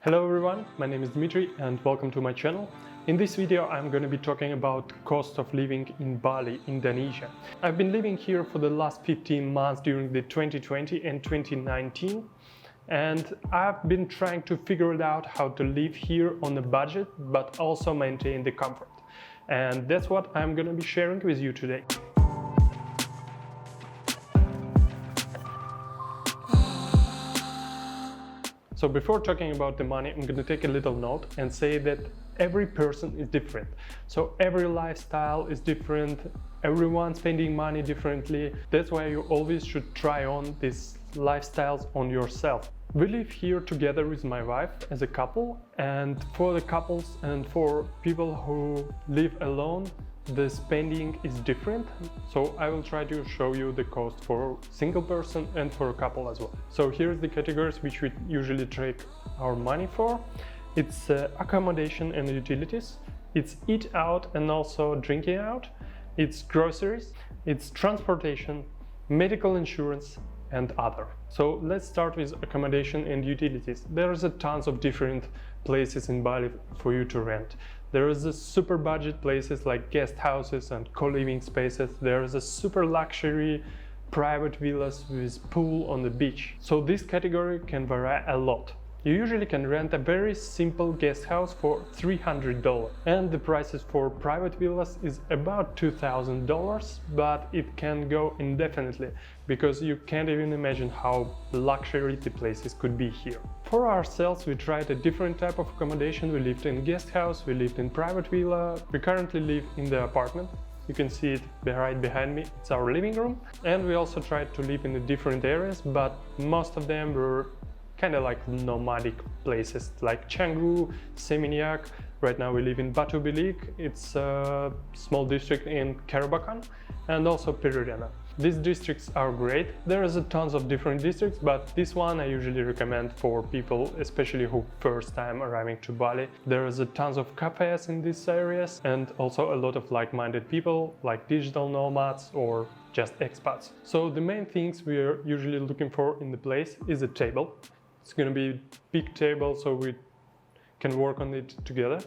Hello everyone, my name is Dmitry and welcome to my channel. In this video I'm going to be talking about cost of living in Bali, Indonesia. I've been living here for the last 15 months during the 2020 and 2019 and I've been trying to figure it out how to live here on a budget but also maintain the comfort. And that's what I'm going to be sharing with you today. So before talking about the money, I'm going to take a little note and say that every person is different. So every lifestyle is different, everyone's spending money differently. That's why you always should try on these lifestyles on yourself. We live here together with my wife as a couple, and for the couples and for people who live alone, the spending is different. So I will try to show you the cost for a single person and for a couple as well. So here's the categories which we usually take our money for. It's accommodation and utilities, it's eat out and also drinking out, it's groceries, it's transportation, medical insurance and other. So let's start with accommodation and utilities. There's a tons of different places in Bali for you to rent. There is a super budget places like guest houses and co-living spaces. There is a super luxury private villas with pool on the beach. So this category can vary a lot. You usually can rent a very simple guest house for $300 and the prices for private villas is about $2,000, but it can go indefinitely because you can't even imagine how luxury the places could be here. For ourselves, we tried a different type of accommodation. We lived in guest house, we lived in private villa, we currently live in the apartment. You can see it right behind me, it's our living room. And we also tried to live in the different areas, but most of them were kind of like nomadic places like Canggu, Seminyak. Right now we live in Batu Bilik, it's a small district in Karabakan, and also Peridana. These districts are great. There is a tons of different districts, but this one I usually recommend for people, especially who first time arriving to Bali. There is a tons of cafes in these areas and also a lot of like-minded people like digital nomads or just expats. So the main things we are usually looking for in the place is a table. It's going to be a big table so we can work on it together.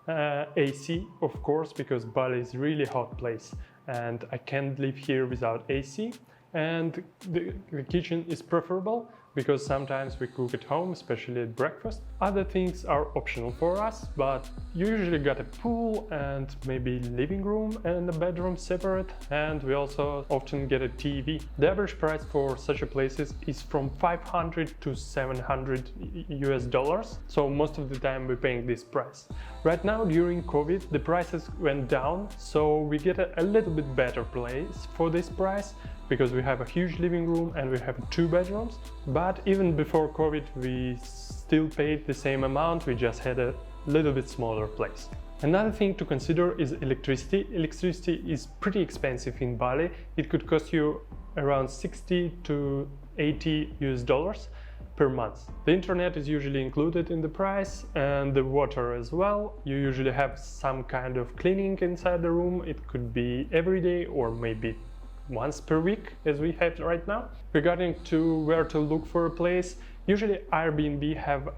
AC, of course, because Bali is a really hot place and I can't live here without AC. And the kitchen is preferable because sometimes we cook at home, especially at breakfast. Other things are optional for us, but you usually got a pool and maybe living room and a bedroom separate, and we also often get a TV. The average price for such a places is from $500 to $700 US, so most of the time we're paying this price. Right now during COVID the prices went down, so we get a little bit better place for this price because we have a huge living room and we have 2 bedrooms. But even before COVID we still paid the same amount, we just had a little bit smaller place. Another thing to consider is electricity. Electricity is pretty expensive in Bali. It could cost you around 60 to 80 US dollars per month. The internet is usually included in the price and the water as well. You usually have some kind of cleaning inside the room. It could be every day or maybe once per week as we have right now. Regarding to where to look for a place, usually Airbnb have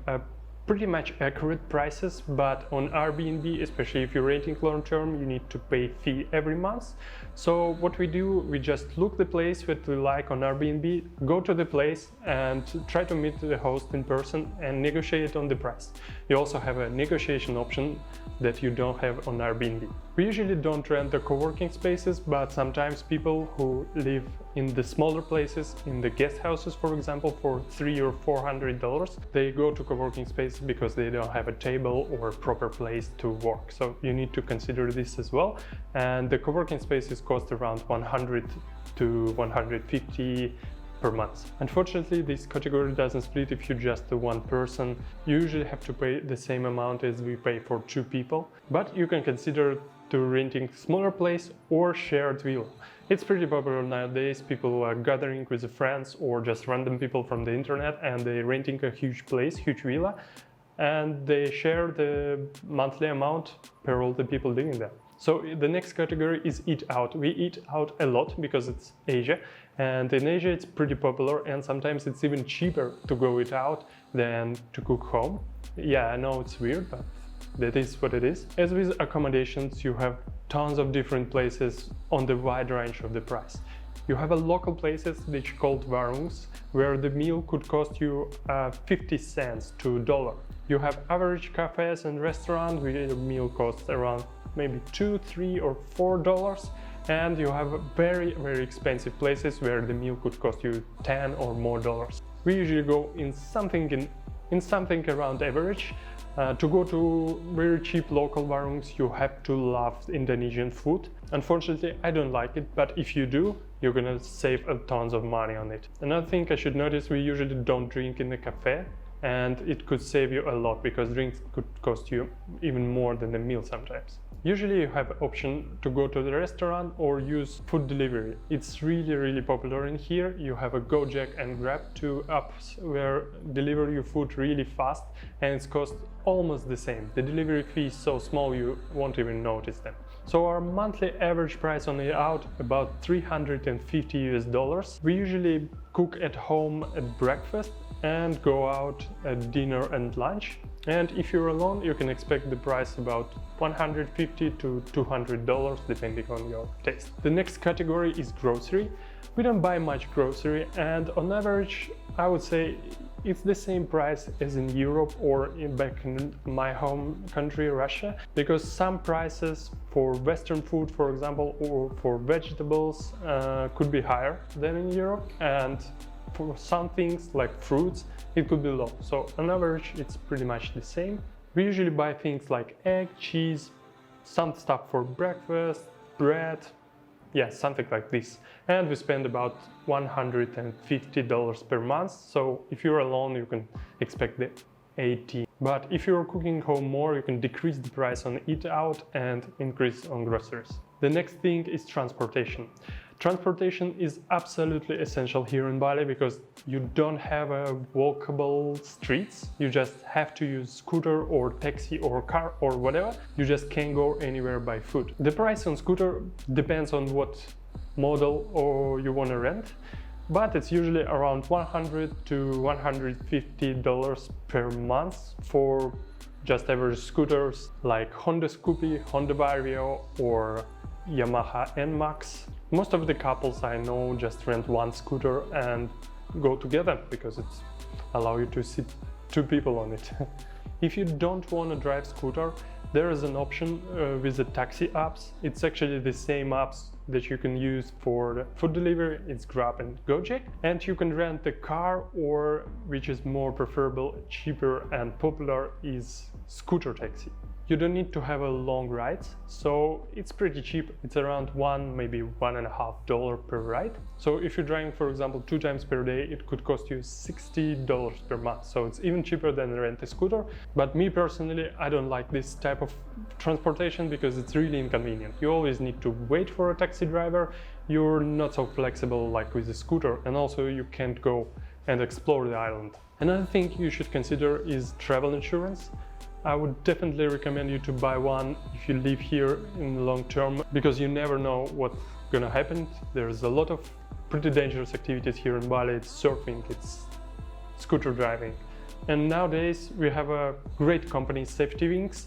pretty much accurate prices, but on Airbnb, especially if you're renting long term, you need to pay fee every month. So what we do, we just look the place that we like on Airbnb, go to the place and try to meet the host in person and negotiate on the price. You also have a negotiation option that you don't have on Airbnb. We usually don't rent the co-working spaces, but sometimes people who live in the smaller places, in the guest houses for example, for $300 or $400, they go to co-working space because they don't have a table or a proper place to work. So you need to consider this as well. And the co-working spaces cost around 100 to 150 per month. Unfortunately, this category doesn't split if you're just the one person. You usually have to pay the same amount as we pay for 2 people, but you can consider to renting smaller place or shared villa. It's pretty popular nowadays. People are gathering with friends or just random people from the internet and they're renting a huge place, huge villa, and they share the monthly amount per all the people living there. So the next category is eat out. We eat out a lot because it's Asia, and in Asia it's pretty popular, and sometimes it's even cheaper to go eat out than to cook home. Yeah, I know it's weird, but that is what it is. As with accommodations, you have tons of different places on the wide range of the price. You have a local places which called warungs, where the meal could cost you 50 cents to $1. You have average cafes and restaurants where the meal costs around maybe $2, $3 or $4, and you have very expensive places where the meal could cost you $10 or more. We usually go in something around average. To go to very cheap local warungs, you have to love Indonesian food. Unfortunately, I don't like it, but if you do, you're gonna save a tons of money on it. Another thing I should notice, we usually don't drink in the cafe, and it could save you a lot because drinks could cost you even more than the meal sometimes. Usually you have an option to go to the restaurant or use food delivery. It's really popular in here. You have a Gojek and Grab, two apps where deliver your food really fast, and it's cost almost the same. The delivery fee is so small you won't even notice them. So our monthly average price on the out about $350. We usually cook at home at breakfast and go out at dinner and lunch. And if you're alone, you can expect the price about $150 to $200 depending on your taste. The next category is grocery. We don't buy much grocery, and on average I would say it's the same price as in Europe or back in my home country, Russia, because some prices for Western food, for example, or for vegetables could be higher than in Europe, and for some things like fruits it could be low. So on average it's pretty much the same. We usually buy things like egg, cheese, some stuff for breakfast, bread, yeah, something like this. And we spend about $150 per month. So if you're alone, you can expect the 80. But if you're cooking home more, you can decrease the price on eat out and increase on groceries. The next thing is transportation. Transportation is absolutely essential here in Bali because you don't have walkable streets. You just have to use scooter or taxi or car or whatever. You just can't go anywhere by foot. The price on scooter depends on what model or you want to rent, but it's usually around $100 to $150 per month for just average scooters like Honda Scoopy, Honda Vario or Yamaha NMAX. Most of the couples I know just rent one scooter and go together because it's allow you to sit two people on it. If you don't want to drive scooter, there is an option with the taxi apps. It's actually the same apps that you can use for the food delivery. It's Grab and Gojek, and you can rent a car, or which is more preferable, cheaper and popular, is scooter taxi. You don't need to have a long ride, so it's pretty cheap. It's around maybe $1.50 per ride. So if you're driving, for example, 2 times per day, it could cost you $60 per month. So it's even cheaper than rent a scooter. But me personally, I don't like this type of transportation because it's really inconvenient. You always need to wait for a taxi driver. You're not so flexible like with a scooter, and also you can't go and explore the island. Another thing you should consider is travel insurance. I would definitely recommend you to buy one if you live here in the long term, because you never know what's gonna happen. There's a lot of pretty dangerous activities here in Bali. It's surfing, it's scooter driving. And nowadays we have a great company, Safety Wings,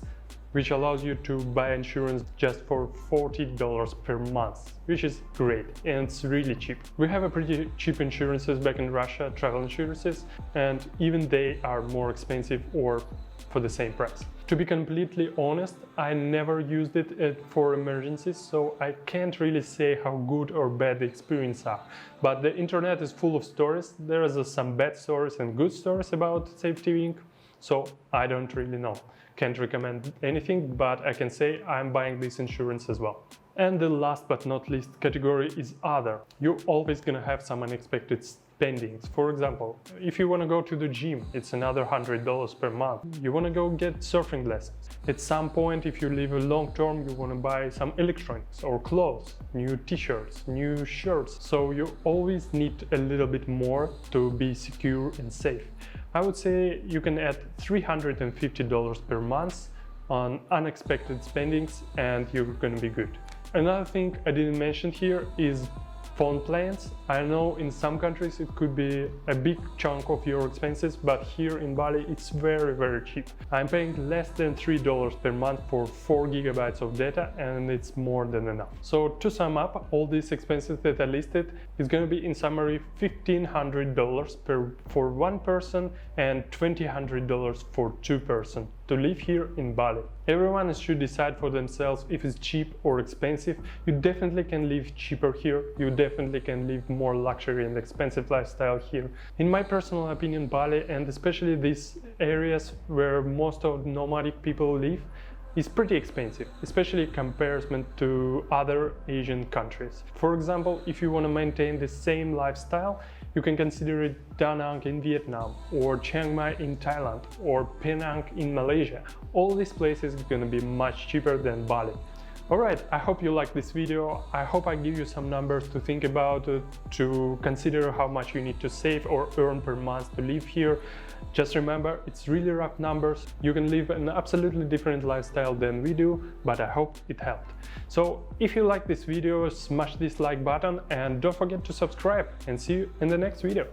which allows you to buy insurance just for $40 per month, which is great, and it's really cheap. We have a pretty cheap insurances back in Russia, travel insurances, and even they are more expensive or for the same price. To be completely honest, I never used it for emergencies, so I can't really say how good or bad the experience are. But the internet is full of stories. There is some bad stories and good stories about Safety Wing, so I don't really know. Can't recommend anything, but I can say I'm buying this insurance as well. And the last but not least category is other. You're always gonna have some unexpected spendings. For example, if you want to go to the gym, it's another $100 per month. You want to go get surfing lessons. At some point, if you live a long term, you want to buy some electronics or clothes, new t-shirts, new shirts. So you always need a little bit more to be secure and safe. I would say you can add $350 per month on unexpected spendings and you're gonna be good. Another thing I didn't mention here is phone plans. I know in some countries it could be a big chunk of your expenses, but here in Bali it's very cheap. I'm paying less than $3 per month for 4 gigabytes of data, and it's more than enough. So to sum up, all these expenses that I listed is going to be in summary $1,500 for one person and $2,000 for two persons to live here in Bali. Everyone should decide for themselves if it's cheap or expensive. You definitely can live cheaper here. You definitely can live more luxury and expensive lifestyle here. In my personal opinion, Bali, and especially these areas where most of nomadic people live, is pretty expensive, especially in comparison to other Asian countries. For example, if you want to maintain the same lifestyle, you can consider it Da Nang in Vietnam, or Chiang Mai in Thailand, or Penang in Malaysia. All these places are going to be much cheaper than Bali. Alright, I hope you liked this video. I hope I give you some numbers to think about, to consider how much you need to save or earn per month to live here. Just remember, it's really rough numbers. You can live an absolutely different lifestyle than we do, but I hope it helped. So if you like this video, smash this like button and don't forget to subscribe, and see you in the next video.